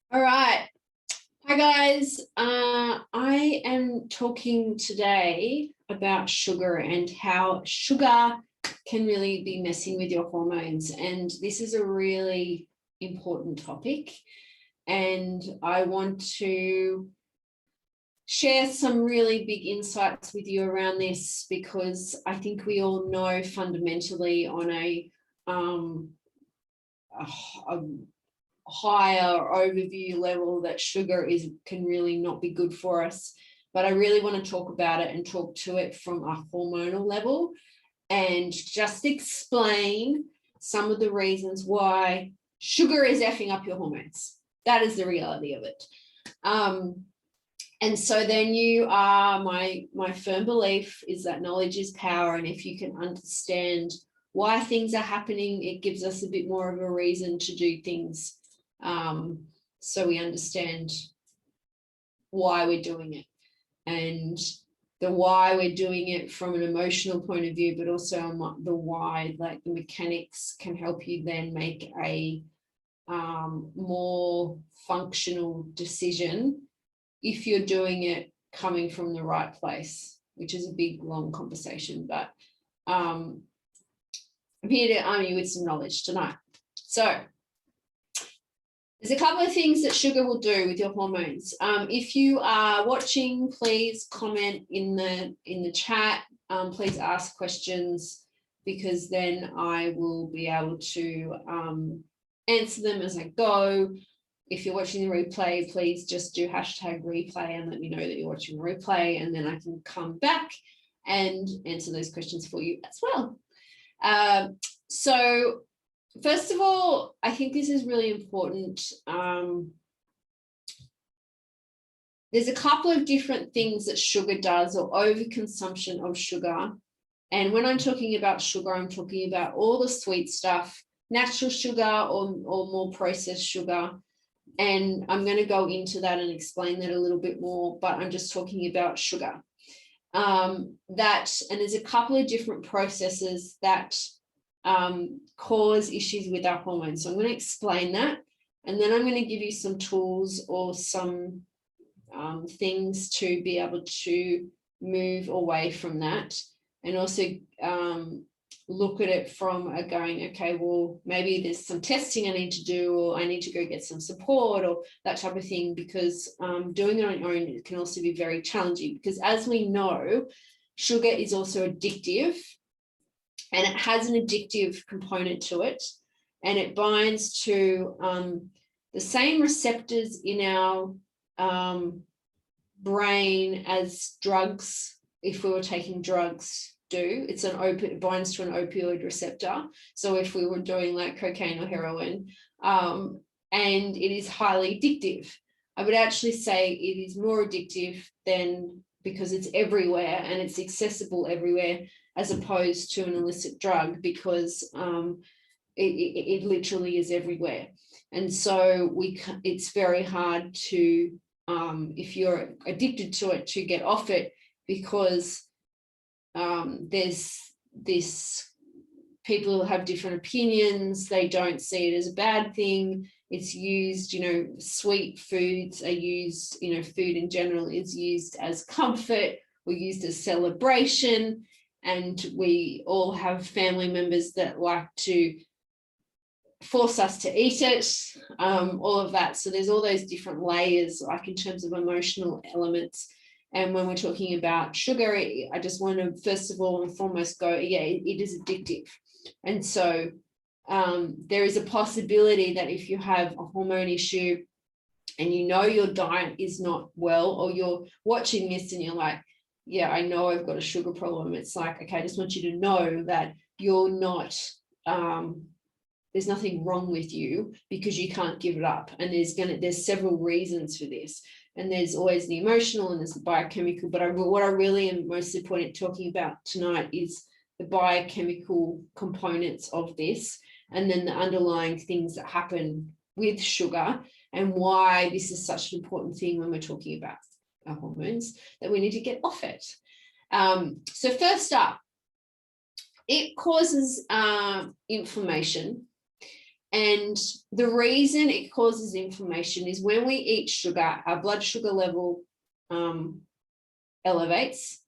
All right. Hi, guys. I am talking today about sugar and how sugar can really be messing with your hormones. And this is a really important topic. And I want to share some really big insights with you around this, because I think we all know fundamentally on a higher overview level that sugar can really not be good for us. But I really want to talk about it and talk to it from a hormonal level and just explain some of the reasons why sugar is effing up your hormones. That is the reality of it. And so then you are, my firm belief is that knowledge is power. And if you can understand why things are happening, it gives us a bit more of a reason to do things. So we understand why we're doing it, and the why we're doing it from an emotional point of view, but also the why, like the mechanics, can help you then make a more functional decision if you're doing it coming from the right place, which is a big, long conversation. But I'm here to arm you with some knowledge tonight. So there's a couple of things that sugar will do with your hormones. If you are watching, please comment in the chat. Please ask questions, because then I will be able to answer them as I go. If you're watching the replay, please just do #replay and let me know that you're watching the replay, and then I can come back and answer those questions for you as well. So first of all, I think this is really important. There's a couple of different things that sugar does, or overconsumption of sugar. And when I'm talking about sugar, I'm talking about all the sweet stuff, natural sugar or more processed sugar. And I'm going to go into that and explain that a little bit more, but I'm just talking about sugar. And there's a couple of different processes that cause issues with our hormones. So I'm going to explain that, and then I'm going to give you some tools or some things to be able to move away from that, and also look at it from going, okay, well, maybe there's some testing I need to do, or I need to go get some support, or that type of thing, because doing it on your own can also be very challenging, because as we know, sugar is also addictive. And it has an addictive component to it, and it binds to the same receptors in our brain as drugs, if we were taking drugs, do. It binds to an opioid receptor. So if we were doing like cocaine or heroin, and it is highly addictive. I would actually say it is more addictive because it's everywhere and it's accessible everywhere, as opposed to an illicit drug, because it literally is everywhere. And so it's very hard to, if you're addicted to it, to get off it, because there's this, people have different opinions. They don't see it as a bad thing. It's used, sweet foods are used, food in general is used as comfort, or used as celebration. And we all have family members that like to force us to eat it, all of that. So there's all those different layers, like in terms of emotional elements. And when we're talking about sugar, I just want to first of all and foremost go, yeah, it is addictive. And so there is a possibility that if you have a hormone issue and your diet is not well, or you're watching this and you're like, yeah, I know I've got a sugar problem. It's like, okay, I just want you to know that you're not, there's nothing wrong with you, because you can't give it up. And there's several reasons for this. And there's always the emotional and there's the biochemical. But what I really am most important talking about tonight is the biochemical components of this, and then the underlying things that happen with sugar, and why this is such an important thing when we're talking about our hormones, that we need to get off it. So first up, it causes inflammation. And the reason it causes inflammation is when we eat sugar, our blood sugar level elevates.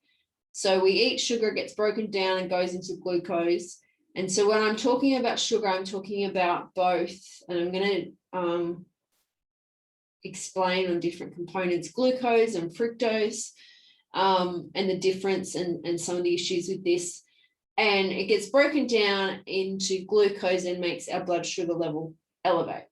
So we eat sugar, gets broken down and goes into glucose. And so when I'm talking about sugar, I'm talking about both, and I'm going to explain on different components, glucose and fructose, and the difference and some of the issues with this. And it gets broken down into glucose and makes our blood sugar level elevate.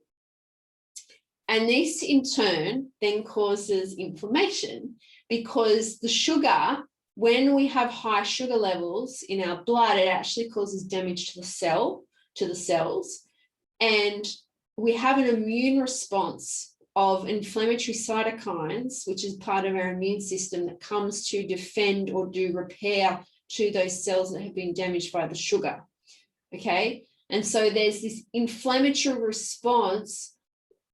And this in turn then causes inflammation, because the sugar, when we have high sugar levels in our blood, it actually causes damage to the cells. And we have an immune response of inflammatory cytokines, which is part of our immune system, that comes to defend or do repair to those cells that have been damaged by the sugar. Okay. And so there's this inflammatory response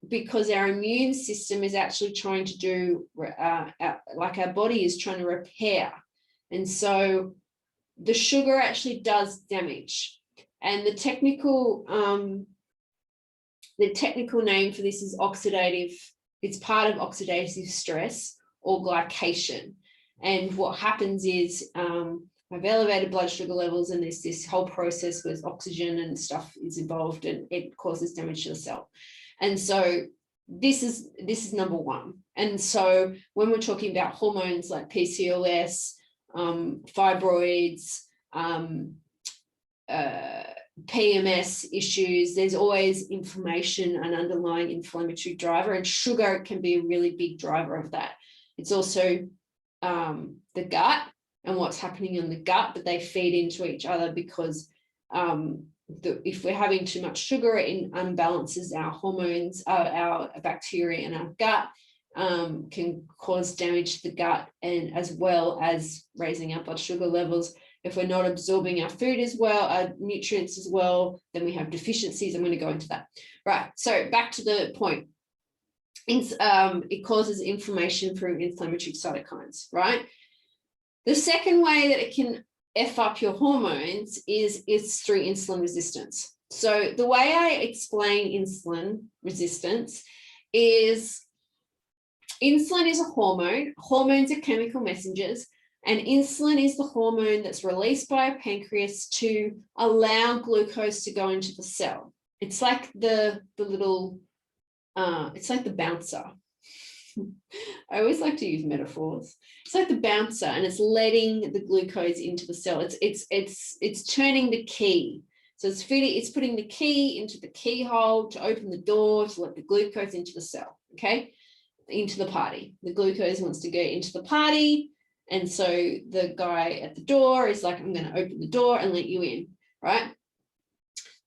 because our immune system is actually trying to do, like our body is trying to repair. And so the sugar actually does damage. And the technical name for this is oxidative. It's part of oxidative stress or glycation. And what happens is I've elevated blood sugar levels, and there's this whole process with oxygen and stuff is involved, and it causes damage to the cell. And so this is number one. And so when we're talking about hormones like PCOS, fibroids, PMS issues, there's always inflammation, an underlying inflammatory driver, and sugar can be a really big driver of that. It's also the gut and what's happening in the gut, but they feed into each other because if we're having too much sugar, it unbalances our hormones, our bacteria in our gut, can cause damage to the gut, and as well as raising our blood sugar levels. If we're not absorbing our food as well, our nutrients as well, then we have deficiencies. I'm going to go into that. Right, so back to the point. It causes inflammation through inflammatory cytokines, right? The second way that it can F up your hormones is through insulin resistance. So the way I explain insulin resistance is insulin is a hormone. Hormones are chemical messengers, and insulin is the hormone that's released by a pancreas to allow glucose to go into the cell. It's like the little, it's like the bouncer. I always like to use metaphors. It's like the bouncer, and it's letting the glucose into the cell. It's turning the key. So it's putting the key into the keyhole to open the door to let the glucose into the cell, okay? Into the party. The glucose wants to go into the party. And so the guy at the door is like, I'm going to open the door and let you in, right?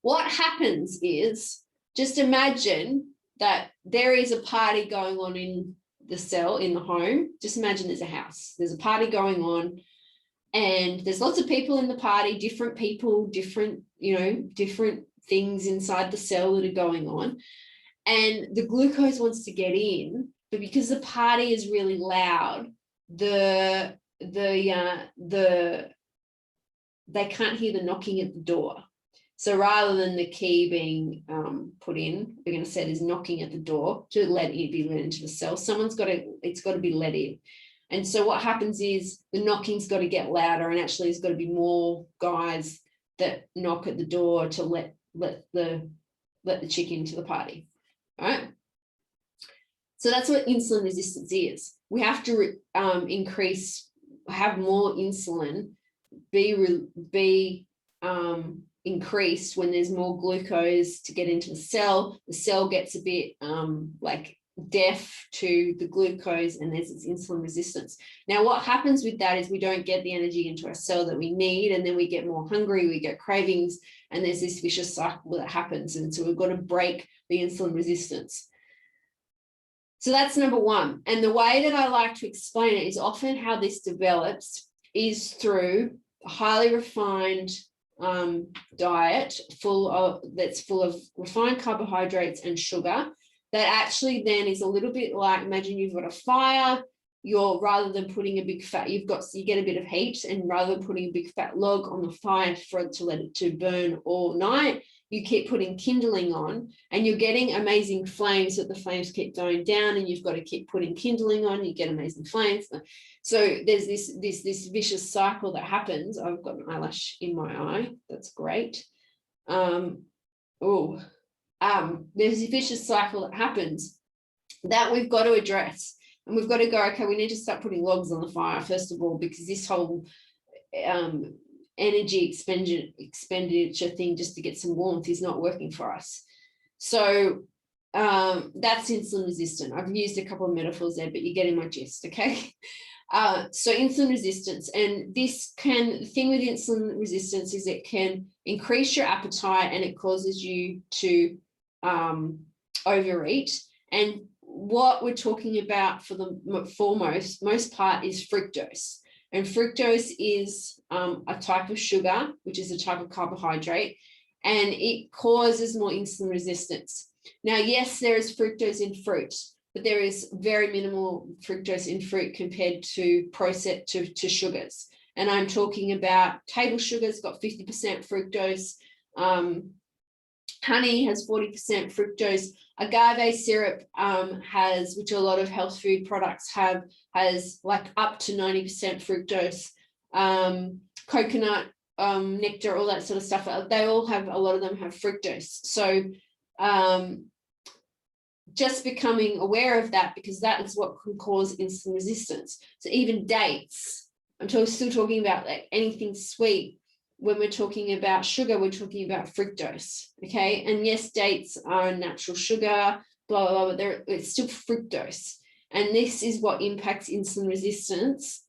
What happens is, just imagine that there is a party going on in the cell, in the home. Just imagine there's a house. There's a party going on, and there's lots of people in the party, different people, different things inside the cell that are going on. And the glucose wants to get in, but because the party is really loud, they can't hear the knocking at the door. So rather than the key being put in, we're going to say there's knocking at the door to let it be let into the cell. It's got to be let in. And so what happens is the knocking's got to get louder, and actually there's got to be more guys that knock at the door to let the chick into the party. All right. So that's what insulin resistance is. We have to have more insulin be increased when there's more glucose to get into the cell. The cell gets a bit like deaf to the glucose, and there's this insulin resistance. Now, what happens with that is we don't get the energy into our cell that we need, and then we get more hungry, we get cravings, and there's this vicious cycle that happens. And so we've got to break the insulin resistance. So that's number one. And the way that I like to explain it is often how this develops is through a highly refined diet that's full of refined carbohydrates and sugar, that actually then is a little bit like, imagine you've got a fire, rather than putting a big fat, you get a bit of heat, and rather than putting a big fat log on the fire to let it to burn all night, you keep putting kindling on, and you're getting amazing flames, but the flames keep going down, and you've got to keep putting kindling on, you get amazing flames. So there's this vicious cycle that happens. I've got an eyelash in my eye. That's great. There's a vicious cycle that happens that we've got to address. And we've got to go, okay, we need to start putting logs on the fire, first of all, because this whole energy expenditure thing just to get some warmth is not working for us. So that's insulin resistant. I've used a couple of metaphors there, but you're getting my gist, okay? So insulin resistance, and the thing with insulin resistance is it can increase your appetite, and it causes you to overeat. And what we're talking about for the most part is fructose. And fructose is a type of sugar, which is a type of carbohydrate, and it causes more insulin resistance. Now, yes, there is fructose in fruit, but there is very minimal fructose in fruit compared to processed to sugars. And I'm talking about table sugars, got 50% fructose. Honey has 40% fructose. Agave syrup has, which a lot of health food products have, has like up to 90% fructose. Coconut nectar, all that sort of stuff, they all have, a lot of them have fructose. So just becoming aware of that, because that is what can cause insulin resistance. So even dates, I'm still talking about like anything sweet. When we're talking about sugar, we're talking about fructose, okay? And yes, dates are a natural sugar, blah, blah, blah, but it's still fructose. And this is what impacts insulin resistance.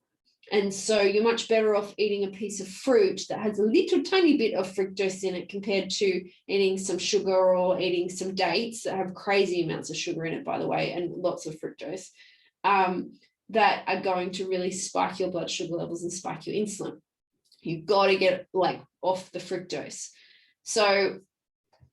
And so you're much better off eating a piece of fruit that has a little tiny bit of fructose in it compared to eating some sugar or eating some dates that have crazy amounts of sugar in it, by the way, and lots of fructose, that are going to really spike your blood sugar levels and spike your insulin. You've got to get like off the fructose. So,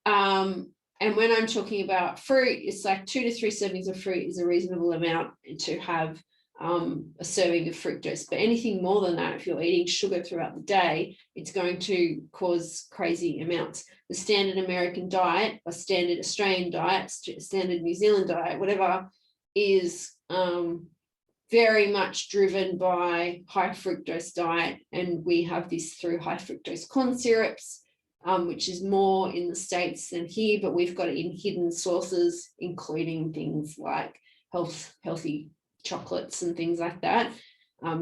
and when I'm talking about fruit, it's like 2 to 3 servings of fruit is a reasonable amount to have a serving of fructose. But anything more than that, if you're eating sugar throughout the day, it's going to cause crazy amounts. The standard American diet, or standard Australian diet, standard New Zealand diet, whatever, is very much driven by high fructose diet. And we have this through high fructose corn syrups, which is more in the States than here, but we've got it in hidden sources, including things like healthy chocolates and things like that,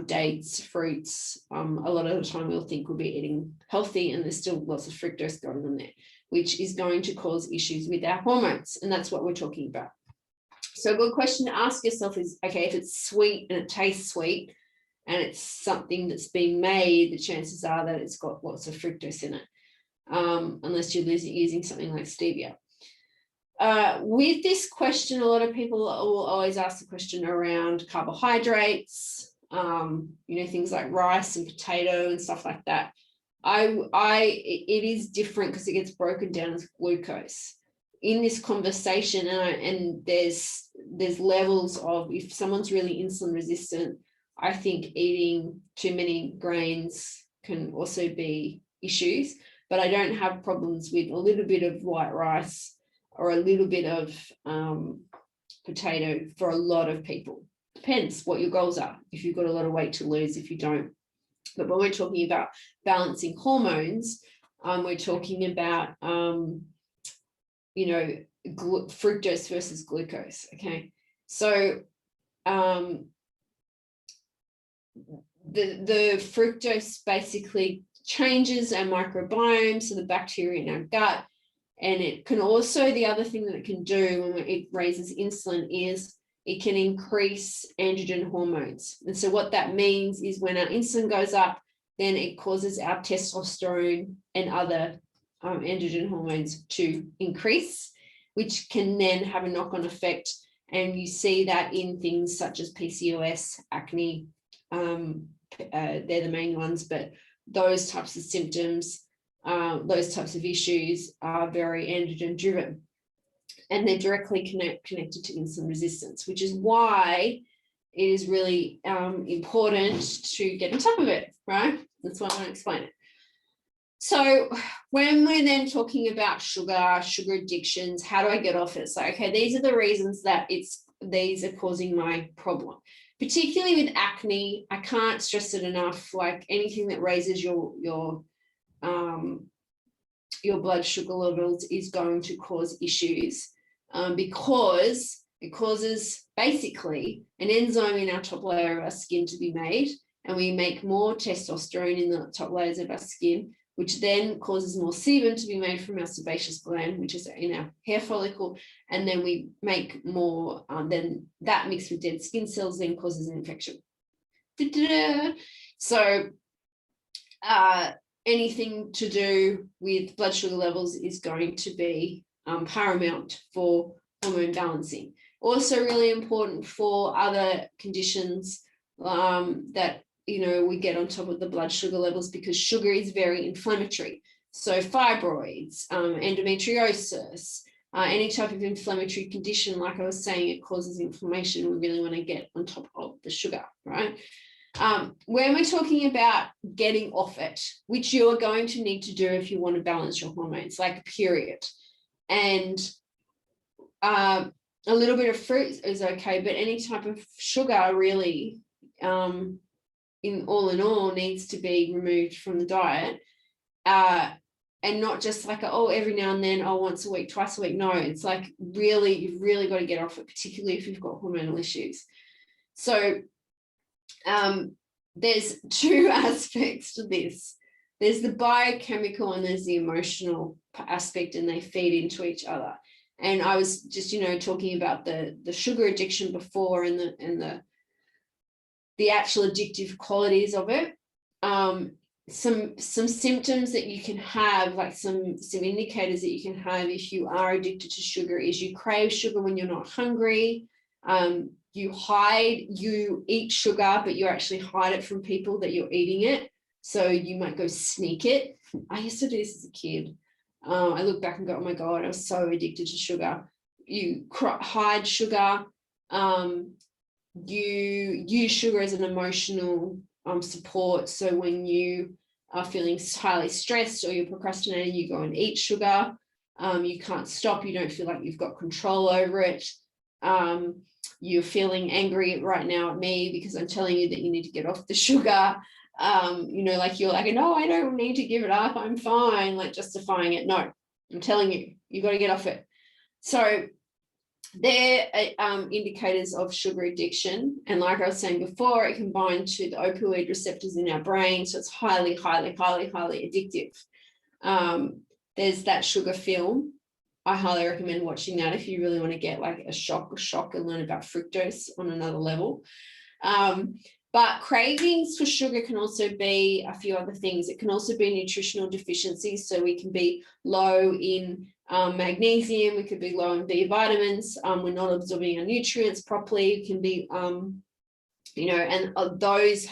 dates, fruits. A lot of the time we'll think we'll be eating healthy, and there's still lots of fructose going on there, which is going to cause issues with our hormones. And that's what we're talking about. So a good question to ask yourself is, okay, if it's sweet and it tastes sweet and it's something that's being made, the chances are that it's got lots of fructose in it, unless you're using something like stevia. With this question, a lot of people will always ask the question around carbohydrates, things like rice and potato and stuff like that. It is different because it gets broken down as glucose. In this conversation, and there's levels of, if someone's really insulin resistant, I think eating too many grains can also be issues, but I don't have problems with a little bit of white rice or a little bit of potato for a lot of people. Depends what your goals are, if you've got a lot of weight to lose, if you don't. But when we're talking about balancing hormones, we're talking about fructose versus glucose. Okay, so the fructose basically changes our microbiome, so the bacteria in our gut, and it can also, the other thing that it can do when it raises insulin is it can increase androgen hormones. And so what that means is when our insulin goes up, then it causes our testosterone and other androgen hormones to increase, which can then have a knock-on effect. And you see that in things such as PCOS, acne, they're the main ones, but those types of symptoms, those types of issues are very androgen driven, and they're directly connected to insulin resistance, which is why it is really important to get on top of it, right? That's why I want to explain it. So when we're then talking about sugar addictions, how do I get off it? So, okay, these are the reasons that these are causing my problem. Particularly with acne, I can't stress it enough, like anything that raises your blood sugar levels is going to cause issues, because it causes basically an enzyme in our top layer of our skin to be made, and we make more testosterone in the top layers of our skin, which then causes more sebum to be made from our sebaceous gland, which is in our hair follicle, and then we make more, then that mixed with dead skin cells then causes an infection. So anything to do with blood sugar levels is going to be paramount for hormone balancing. Also really important for other conditions that we get on top of the blood sugar levels, because sugar is very inflammatory. So fibroids, endometriosis, any type of inflammatory condition, like I was saying, it causes inflammation. We really want to get on top of the sugar, right? When we're talking about getting off it, which you're going to need to do if you want to balance your hormones, like period, and a little bit of fruit is okay, but any type of sugar really, in all needs to be removed from the diet, and not just like every now and then, once a week, twice a week. No, it's like really, you've really got to get off it, particularly if you've got hormonal issues. So there's two aspects to this. There's the biochemical and there's the emotional aspect, and they feed into each other. And I was just talking about the sugar addiction before, and the actual addictive qualities of it. Some symptoms that you can have, like some indicators that you can have if you are addicted to sugar, is you crave sugar when you're not hungry. You eat sugar, but you actually hide it from people that you're eating it. So you might go sneak it. I used to do this as a kid. I look back and go, oh my God, I was so addicted to sugar. You hide sugar. You use sugar as an emotional support. So when you are feeling highly stressed or you're procrastinating, you go and eat sugar. You can't stop. You don't feel like you've got control over it. You're feeling angry right now at me because I'm telling you that you need to get off the sugar. Like you're like, no, I don't need to give it up. I'm fine, like justifying it. No, I'm telling you, you got to get off it. So they're indicators of sugar addiction. And like I was saying before, it can bind to the opioid receptors in our brain. So it's highly, highly, highly, highly addictive. There's that sugar film. I highly recommend watching that if you really want to get like a shock and learn about fructose on another level. But cravings for sugar can also be a few other things. It can also be nutritional deficiencies. So we can be low in magnesium, we could be low in B vitamins, we're not absorbing our nutrients properly. It can be, and those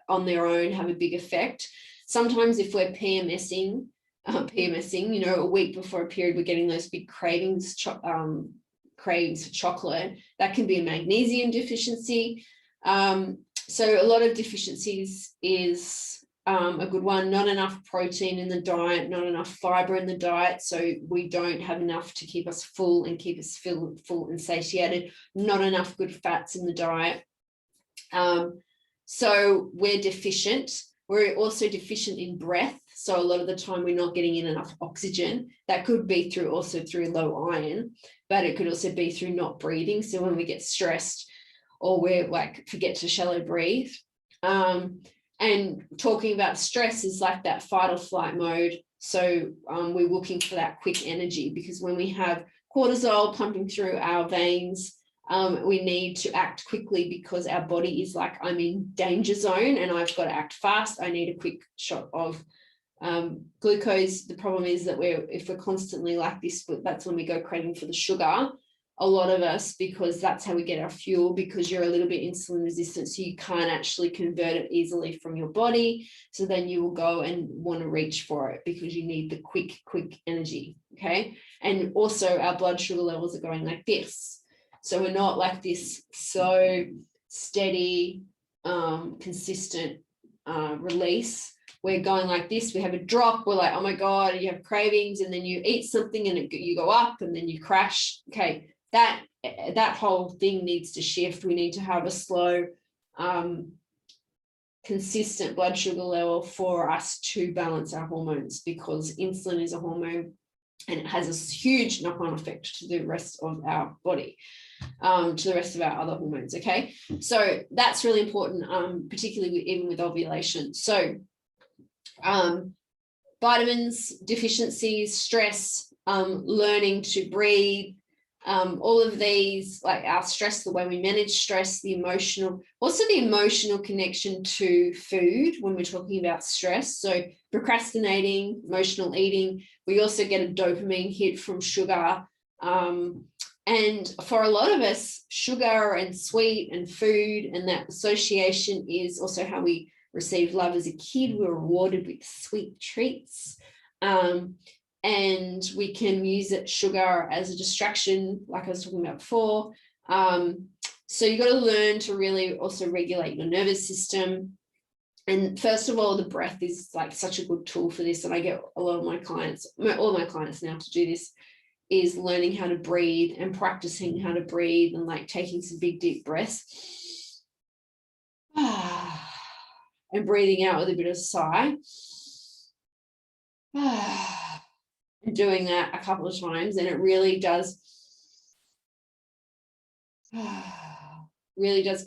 on their own have a big effect. Sometimes if we're PMSing, a week before a period, we're getting those big cravings for chocolate. That can be a magnesium deficiency. So a lot of deficiencies is a good one. Not enough protein in the diet, not enough fiber in the diet, so we don't have enough to keep us full and keep us full and satiated. Not enough good fats in the diet. So we're deficient. We're also deficient in breath. So a lot of the time we're not getting in enough oxygen. That could be through low iron, but it could also be through not breathing. So when we get stressed or we're like forget to shallow breathe. And talking about stress is like that fight or flight mode. So we're looking for that quick energy, because when we have cortisol pumping through our veins, we need to act quickly, because our body is like, I'm in danger zone and I've got to act fast. I need a quick shot of glucose. The problem is that if we're constantly like this, that's when we go craving for the sugar. A lot of us, because that's how we get our fuel, because you're a little bit insulin resistant, so you can't actually convert it easily from your body. So then you will go and want to reach for it because you need the quick energy. Okay. And also our blood sugar levels are going like this. So we're not like this so steady, consistent release. we're going like this, we have a drop, we're like, oh my God, you have cravings, and then you eat something and you go up and then you crash. Okay, that whole thing needs to shift. We need to have a slow, consistent blood sugar level for us to balance our hormones, because insulin is a hormone and it has a huge knock-on effect to the rest of our body, to the rest of our other hormones. Okay, so that's really important, particularly even with ovulation. So vitamins, deficiencies, stress, learning to breathe, all of these, like our stress, the way we manage stress, the emotional connection to food when we're talking about stress. So procrastinating, emotional eating. We also get a dopamine hit from sugar. And for a lot of us, sugar and sweet and food and that association is also how we received love as a kid. We were rewarded with sweet treats. And we can use sugar as a distraction, like I was talking about before. So you've got to learn to really also regulate your nervous system. And first of all, the breath is like such a good tool for this. And I get a lot of my clients, all my clients now to do this, is learning how to breathe and practicing how to breathe and like taking some big, deep breaths. And breathing out with a bit of a sigh. And doing that a couple of times, and it really does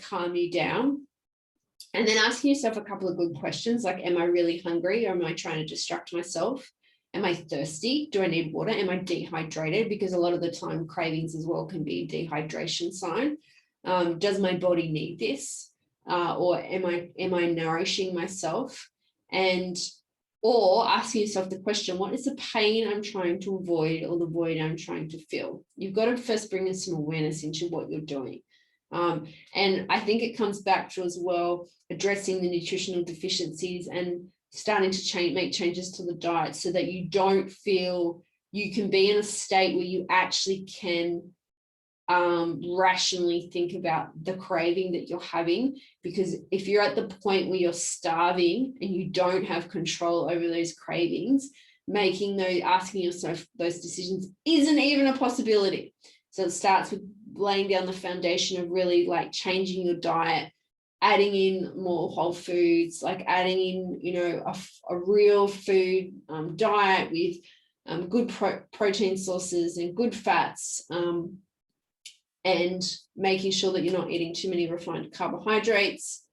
calm you down. And then asking yourself a couple of good questions, like, am I really hungry, or am I trying to distract myself? Am I thirsty? Do I need water? Am I dehydrated? Because a lot of the time cravings as well can be a dehydration sign. Does my body need this? Or am I nourishing myself? Or asking yourself the question, what is the pain I'm trying to avoid or the void I'm trying to fill? You've got to first bring in some awareness into what you're doing. And I think it comes back to as well addressing the nutritional deficiencies and starting to make changes to the diet so that you don't feel, you can be in a state where you actually can rationally think about the craving that you're having. Because if you're at the point where you're starving and you don't have control over those cravings, asking yourself those decisions isn't even a possibility. So it starts with laying down the foundation of really like changing your diet, adding in more whole foods, like adding in, a real food diet with good protein sources and good fats, and making sure that you're not eating too many refined carbohydrates,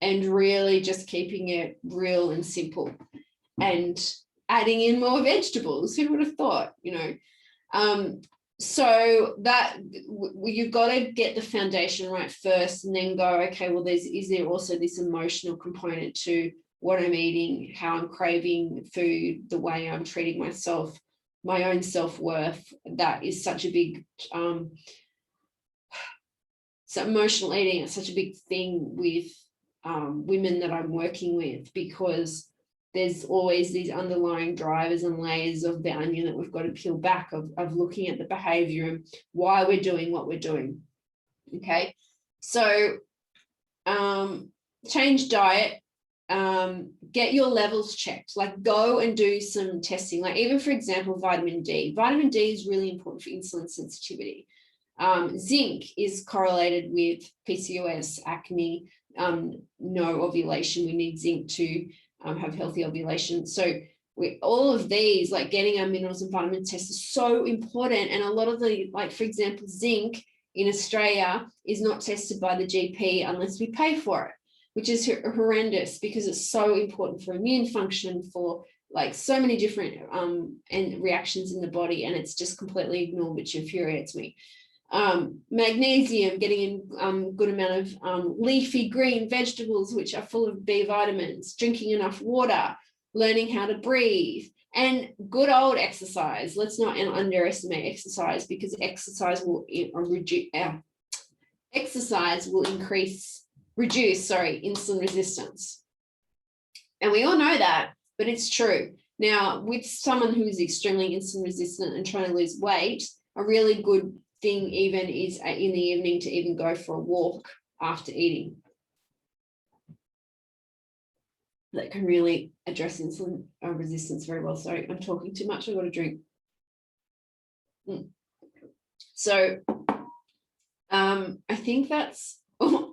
and really just keeping it real and simple, and adding in more vegetables. Who would have thought, so that you've got to get the foundation right first, and then go, okay, well, is there also this emotional component to what I'm eating, how I'm craving food, the way I'm treating myself, my own self-worth. That is such a big, so emotional eating is such a big thing with women that I'm working with, because there's always these underlying drivers and layers of the onion that we've got to peel back of looking at the behavior and why we're doing what we're doing. Okay, so change diet, get your levels checked, like go and do some testing, like even for example, vitamin D is really important for insulin sensitivity. Zinc is correlated with PCOS, acne, no ovulation. We need zinc to have healthy ovulation. So all of these, like getting our minerals and vitamins tested, is so important. And a lot of the, like for example, zinc in Australia is not tested by the GP unless we pay for it, which is horrendous, because it's so important for immune function, for like so many different and reactions in the body, and it's just completely ignored, which infuriates me. Magnesium, getting in good amount of leafy green vegetables, which are full of B vitamins, drinking enough water, learning how to breathe, and good old exercise. Let's not underestimate exercise, because exercise will reduce insulin resistance. And we all know that, but it's true. Now, with someone who is extremely insulin resistant and trying to lose weight, a really good thing even is in the evening to even go for a walk after eating. that can really address insulin resistance very well. Sorry, I'm talking too much. I've got a drink. So I think that's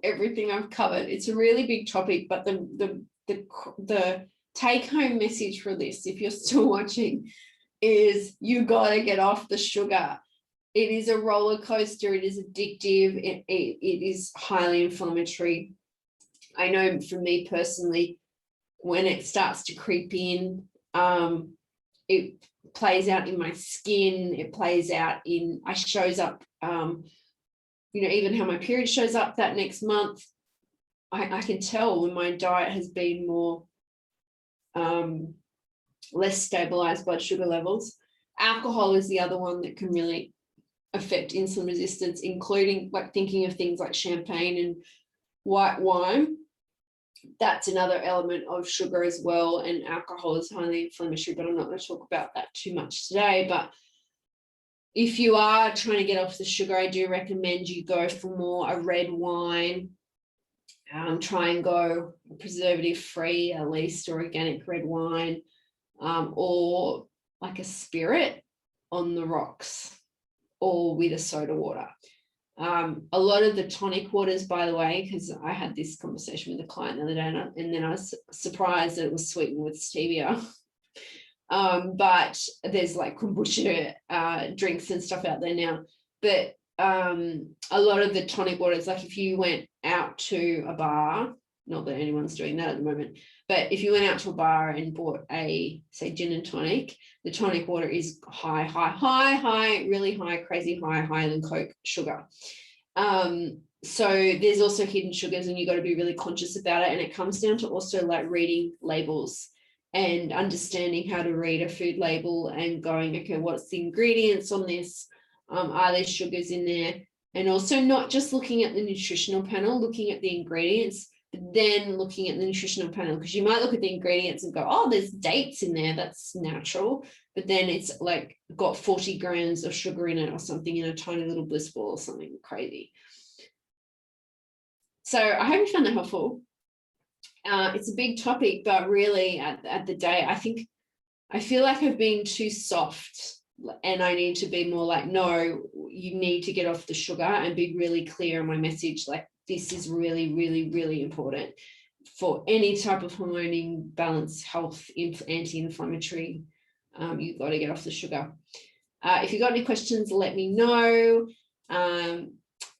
everything I've covered. It's a really big topic, but the take-home message for this, if you're still watching, is you got to get off the sugar. It is a roller coaster. It is addictive. It is highly inflammatory. I know for me personally, when it starts to creep in, it plays out in my skin. It plays out in, shows up, even how my period shows up that next month. I can tell when my diet has been more, less stabilized blood sugar levels. Alcohol is the other one that can really affect insulin resistance, including like thinking of things like champagne and white wine. That's another element of sugar as well, and alcohol is highly inflammatory, but I'm not going to talk about that too much today. But if you are trying to get off the sugar, I do recommend you go for more a red wine. Try and go preservative free at least, or organic red wine, or like a spirit on the rocks, or with a soda water. A lot of the tonic waters, by the way, because I had this conversation with a client the other day, and then I was surprised that it was sweetened with stevia. But there's like kombucha drinks and stuff out there now. But a lot of the tonic waters, like if you went out to a bar, not that anyone's doing that at the moment, but if you went out to a bar and bought a, say, gin and tonic, the tonic water is high, really high, crazy higher than Coke sugar. So there's also hidden sugars, and you've got to be really conscious about it. And it comes down to also like reading labels and understanding how to read a food label and going, okay, what's the ingredients on this? Are there sugars in there? And also not just looking at the nutritional panel, looking at the ingredients, but then looking at the nutritional panel, because you might look at the ingredients and go, oh, there's dates in there, that's natural, but then it's like got 40 grams of sugar in it or something in a tiny little bliss ball or something crazy. So I hope you found that helpful. It's a big topic, but really at the day, I feel like I've been too soft, and I need to be more like, no, you need to get off the sugar, and be really clear on my message. Like, this is really, really, really important for any type of hormone imbalance, health, anti-inflammatory. You've got to get off the sugar. If you've got any questions, let me know.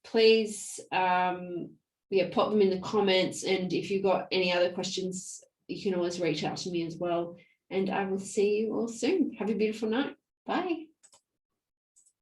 Please, pop them in the comments. And if you've got any other questions, you can always reach out to me as well. And I will see you all soon. Have a beautiful night. Bye.